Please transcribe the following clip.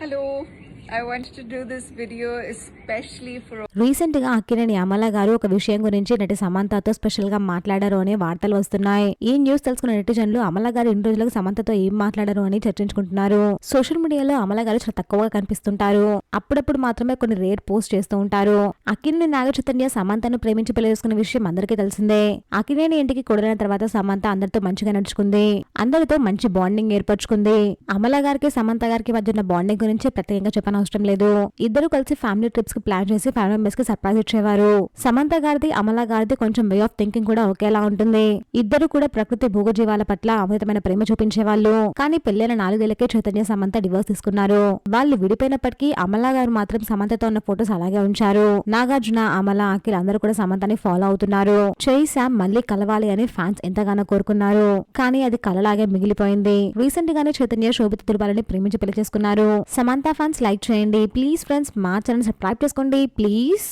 Hello, I wanted to do this video especially for recent గా అక్కినేని అమల గారు ఒక విషయం గురించి నటి సమంతతో స్పెషల్ గా మాట్లాడారు అనే వార్తలు వస్తున్నాయి. ఈ న్యూస్ తెలుసుకున్న నెటిజన్లు అమల గారు ఇన్ని రోజులకు సమంతతో ఏం మాట్లాడారు అని చర్చించుకుంటున్నారు. సోషల్ మీడియాలో అమల గారు చాలా తక్కువగా కనిపిస్తుంటారు. అప్పుడప్పుడు మాత్రమే కొన్ని రేర్ పోస్ట్ చేస్తూ ఉంటారు. అక్కినేని నాగ చైతన్య సమంతను ప్రేమించి పెళ్లి చేసుకున్న విషయం అందరికీ తెలిసిందే. అక్కినేని ఇంటికి కొడైన తర్వాత సమంత అందరితో మంచిగా నడుచుకుంది. అందరితో మంచి బాండింగ్ ఏర్పరచుకుంది. అమల గారికి సమంత గారికి మధ్య ఉన్న బాండింగ్ గురించి ప్రత్యేకంగా చెప్పనవసరం లేదు. ఇద్దరు కలిసి ఫ్యామిలీ ట్రిప్స్ కి ప్లాన్ చేసి ఫ్యామిలీ మెంబర్స్ కి సర్ప్రైజ్ ఇచ్చేవారు. సమంత గారిది అమల గారిది కొంచెం వే ఆఫ్ థింకింగ్ కూడా ఒకేలా ఉంటుంది. ఇద్దరు కూడా ప్రకృతి భూగజీవాల పట్ల అమితమైన ప్రేమ చూపించేవాళ్ళు. కానీ పెళ్లైన 4 ఏళ్లకే చైతన్య సమంత డివోర్స్ తీసుకున్నారు. వాళ్ళు విడిపోయినప్పటికీ అమల గారు మాత్రం సమంతతో ఉన్న ఫొటోస్ అలాగే ఉంచారు. నాగార్జున, అమల, అఖిల్ అందరూ కూడా సమంతని ఫాలో అవుతున్నారు. చేయి శామ్ మళ్ళీ కలవాలి అని ఫ్యాన్స్ ఎంతగానో కోరుకున్నారు. కానీ అది కలలాగే మిగిలిపోయింది. రీసెంట్ గానే చైతన్య శోభిత తిరుపాలని ప్రేమించి పెళ్లి చేసుకున్నారు. సమంత ఫ్యాన్స్ లైక్ చేయండి ప్లీజ్ ఫ్రెండ్స్. మా ఛానల్ సబ్స్క్రైబ్ చేసుకోండి ప్లీజ్.